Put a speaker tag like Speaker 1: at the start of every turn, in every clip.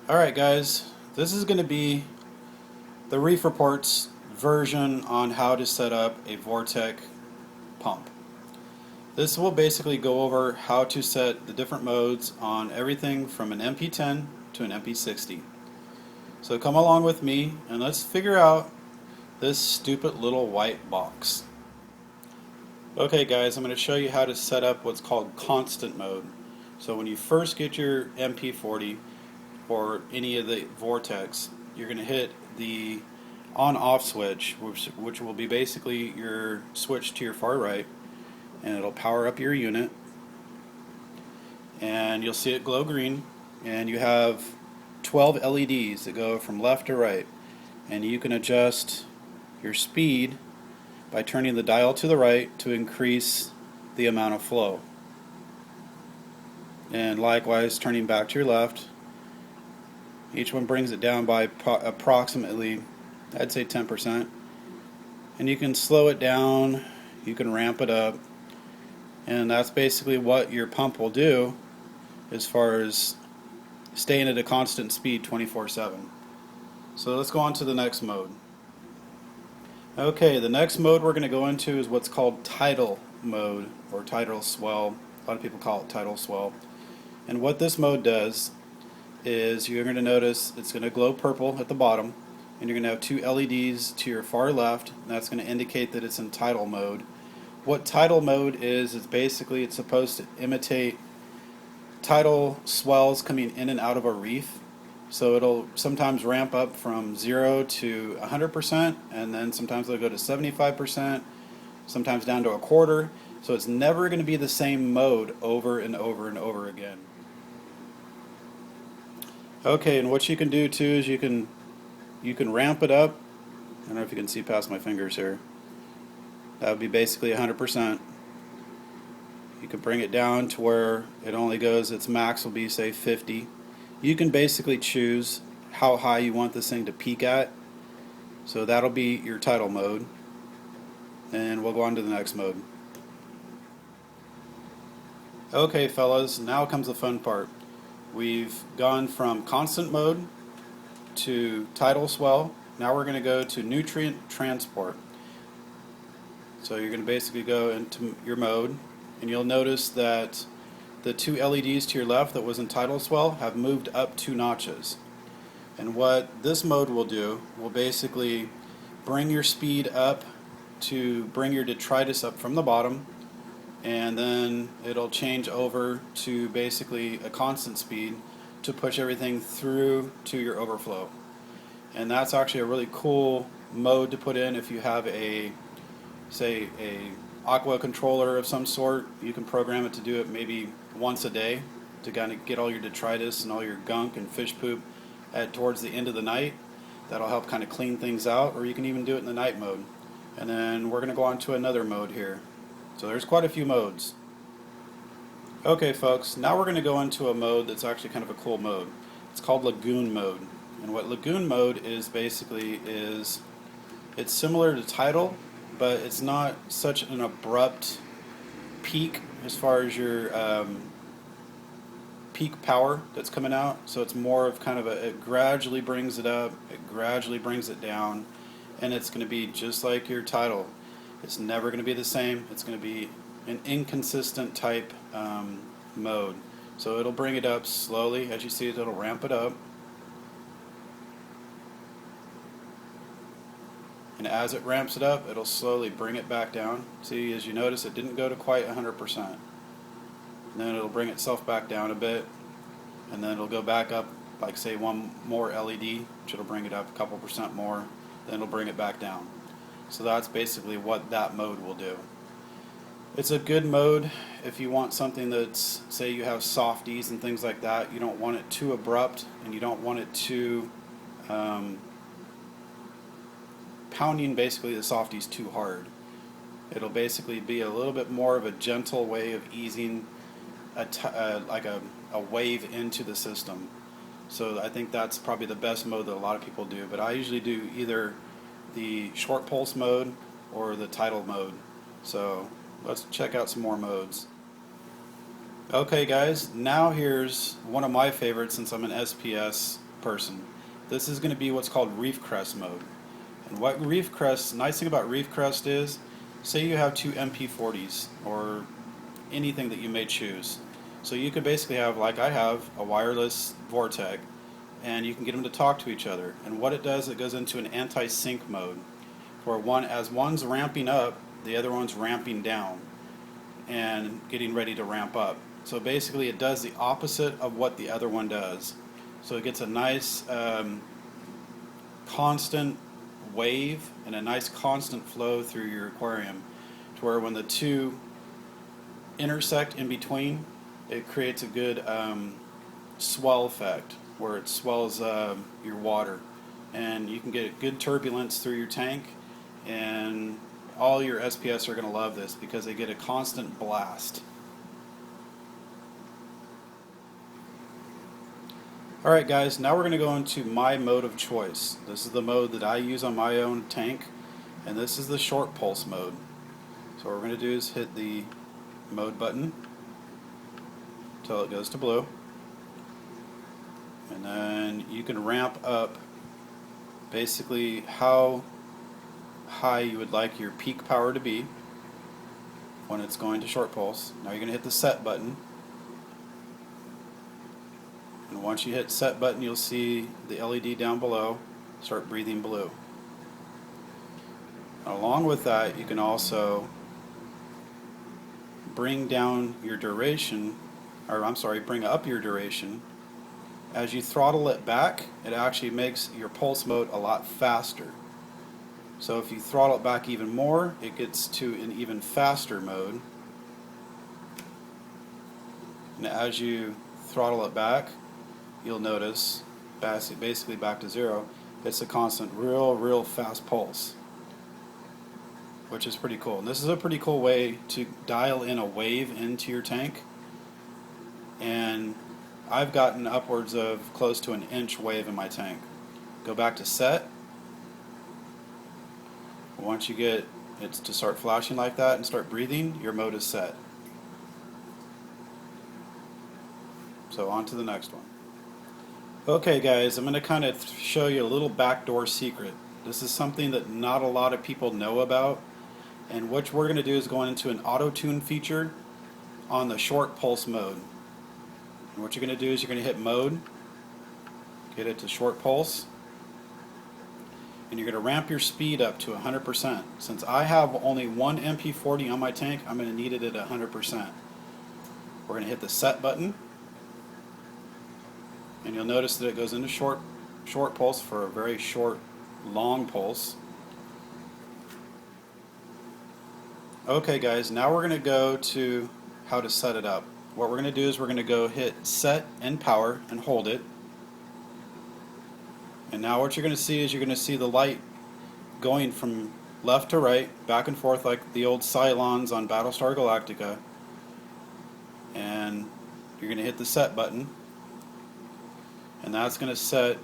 Speaker 1: Alright guys, this is going to be the Reef Reports version on how to set up a Vortech pump. This will basically go over how to set the different modes on everything from an MP10 to an MP60. So come along with me and let's figure out this stupid little white box. Okay guys, I'm going to show you how to set up what's called constant mode. So when you first get your MP40 or any of the Vortex, you're going to hit the on-off switch, which will be basically your switch to your far right, and it'll power up your unit, and you'll see it glow green, and you have 12 LEDs that go from left to right, and you can adjust your speed by turning the dial to the right to increase the amount of flow, and likewise turning back to your left. Each one brings it down by approximately, I'd say 10%, and you can slow it down, you can ramp it up, and that's basically what your pump will do as far as staying at a constant speed 24/7. So let's go on to the next mode. Okay, the next mode we're going to go into is what's called tidal mode, or tidal swell. A lot of people call it tidal swell. And what this mode does is you're going to notice it's going to glow purple at the bottom, and you're going to have two LEDs to your far left, and that's going to indicate that it's in tidal mode. What tidal mode is basically it's supposed to imitate tidal swells coming in and out of a reef. So it'll sometimes ramp up from 0 to 100%, and then sometimes it'll go to 75%, sometimes down to a quarter. So it's never going to be the same mode over and over and over again. Okay, and what you can do too is you can ramp it up. I don't know if you can see past my fingers here. That would be basically 100%. You can bring it down to where it only goes, its max will be say 50. You can basically choose how high you want this thing to peak at. So that'll be your tidal mode. And we'll go on to the next mode. Okay fellas, now comes the fun part. We've gone from constant mode to tidal swell. Now we're going to go to nutrient transport. So you're going to basically go into your mode, and you'll notice that the two LEDs to your left that was in tidal swell have moved up 2 notches. And what this mode will do will basically bring your speed up to bring your detritus up from the bottom, and then it'll change over to basically a constant speed to push everything through to your overflow. And that's actually a really cool mode to put in if you have a, say, a aqua controller of some sort. You can program it to do it maybe once a day to kind of get all your detritus and all your gunk and fish poop towards the end of the night. That'll help kind of clean things out, or you can even do it in the night mode. And then we're going to go on to another mode here. So there's quite a few modes. Okay folks, now we're going to go into a mode that's actually kind of a cool mode. It's called lagoon mode. And what lagoon mode is basically is it's similar to tidal, but it's not such an abrupt peak as far as your peak power that's coming out. So it's more of kind of it gradually brings it up, it gradually brings it down, and it's going to be just like your tidal. It's never going to be the same. It's going to be an inconsistent type mode. So it'll bring it up slowly. As you see, it'll ramp it up. And as it ramps it up, it'll slowly bring it back down. See, as you notice, it didn't go to quite 100%. And then it'll bring itself back down a bit. And then it'll go back up, like say one more LED, which it'll bring it up a couple percent more. Then it'll bring it back down. So that's basically what that mode will do. It's a good mode if you want something that's, say you have softies and things like that. You don't want it too abrupt, and you don't want it too pounding basically the softies too hard. It'll basically be a little bit more of a gentle way of easing like a wave into the system. So I think that's probably the best mode that a lot of people do. But I usually do either the short pulse mode or the tidal mode. So let's check out some more modes. Okay guys, now here's one of my favorites since I'm an SPS person. This is going to be what's called reef crest mode. And what reef crest, nice thing about reef crest is, say you have two MP40s or anything that you may choose. So you could basically have, like I have, a wireless Vortech, and you can get them to talk to each other. And what it does, it goes into an anti-sync mode, where as one's ramping up, the other one's ramping down and getting ready to ramp up. So basically it does the opposite of what the other one does. So it gets a nice constant wave and a nice constant flow through your aquarium, to where when the two intersect in between, it creates a good swell effect where it swells your water, and you can get good turbulence through your tank, and all your SPS are going to love this because they get a constant blast. Alright guys, now we're going to go into my mode of choice. This is the mode that I use on my own tank, and this is the short pulse mode. So what we're going to do is hit the mode button until it goes to blue, and then you can ramp up basically how high you would like your peak power to be when it's going to short pulse. Now you're going to hit the set button, and once you hit set button, you'll see the LED down below start breathing blue. Along with that, you can also bring down your duration, or I'm sorry, bring up your duration. As you throttle it back, it actually makes your pulse mode a lot faster. So if you throttle it back even more, it gets to an even faster mode. And as you throttle it back, you'll notice, basically back to zero, it's a constant, real fast pulse, which is pretty cool. And this is a pretty cool way to dial in a wave into your tank. And I've gotten upwards of close to an inch wave in my tank. Go back to set. Once you get it to start flashing like that and start breathing, your mode is set. So on to the next one. Okay guys, I'm going to kind of show you a little backdoor secret. This is something that not a lot of people know about, and what we're going to do is go into an auto-tune feature on the short pulse mode. And what you're going to do is you're going to hit mode, get it to short pulse, and you're going to ramp your speed up to 100%. Since I have only one MP40 on my tank, I'm going to need it at 100%. We're going to hit the set button, and you'll notice that it goes into short pulse for a very short, long pulse. Okay guys, now we're going to go to how to set it up. What we're going to do is we're going to go hit set and power and hold it. And now what you're going to see is you're going to see the light going from left to right, back and forth like the old Cylons on Battlestar Galactica. And you're going to hit the set button, and that's going to set.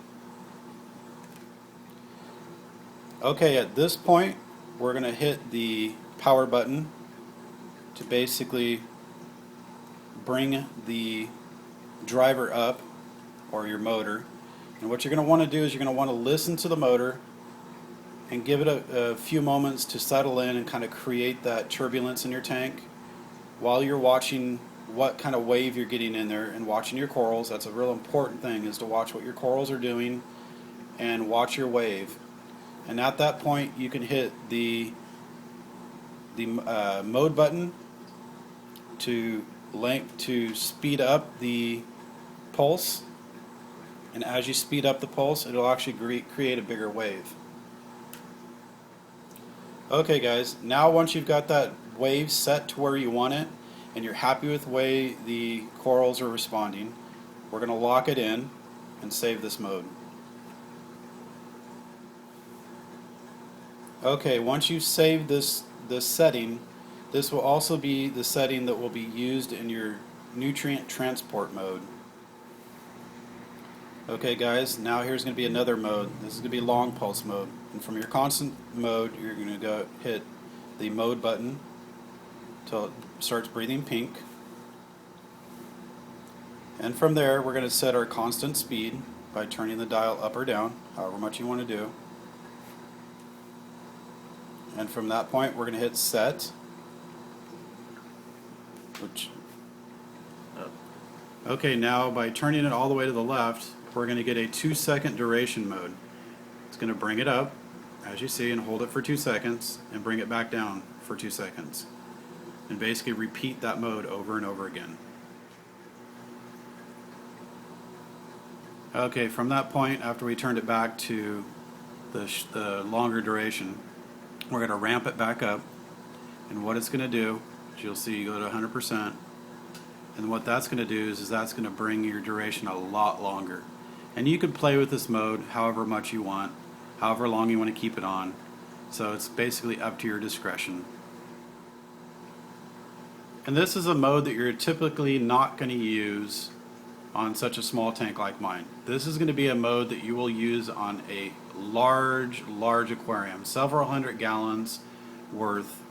Speaker 1: Okay, at this point we're going to hit the power button to basically bring the driver up, or your motor. And what you're going to want to do is you're going to want to listen to the motor and give it a few moments to settle in and kind of create that turbulence in your tank while you're watching what kind of wave you're getting in there and watching your corals. That's a real important thing, is to watch what your corals are doing and watch your wave. And at that point you can hit the mode button to speed up the pulse, and as you speed up the pulse, it'll actually create a bigger wave. Okay guys, now once you've got that wave set to where you want it and you're happy with the way the corals are responding, we're going to lock it in and save this mode. Okay, once you've saved this setting, this will also be the setting that will be used in your nutrient transport mode. Okay guys, now here's going to be another mode. This is going to be long pulse mode. And from your constant mode, you're going to go hit the mode button until it starts breathing pink. And from there, we're going to set our constant speed. by turning the dial up or down, however much you want to do. And from that point, we're going to hit set. Okay, now by turning it all the way to the left, we're going to get a 2-second duration mode. It's going to bring it up, as you see, and hold it for 2 seconds, and bring it back down for 2 seconds. And basically repeat that mode over and over again. Okay, from that point, after we turned it back to the longer duration, we're going to ramp it back up. And what it's going to do, as you'll see, you go to 100%. And what that's going to do is that's going to bring your duration a lot longer. And you can play with this mode however much you want, however long you want to keep it on. So it's basically up to your discretion. And this is a mode that you're typically not going to use on such a small tank like mine. This is going to be a mode that you will use on a large aquarium, several hundred gallons worth.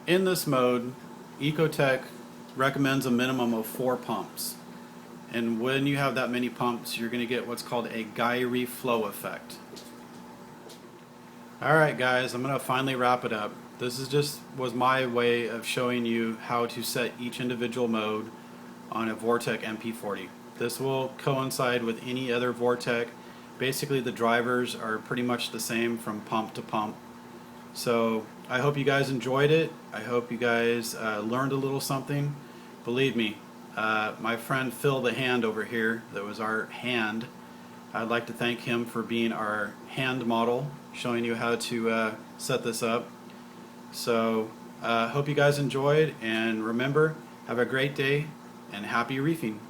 Speaker 1: In this mode, Ecotech recommends a minimum of 4 pumps. And when you have that many pumps, you're going to get what's called a gyre flow effect. Alright guys, I'm going to finally wrap it up. This was my way of showing you how to set each individual mode on a Vortech MP40. This will coincide with any other Vortech. Basically the drivers are pretty much the same from pump to pump. So I hope you guys enjoyed it. I hope you guys learned a little something. Believe me, my friend Phil the Hand over here, that was our hand, I'd like to thank him for being our hand model, showing you how to set this up. So hope you guys enjoyed, and remember, have a great day and happy reefing.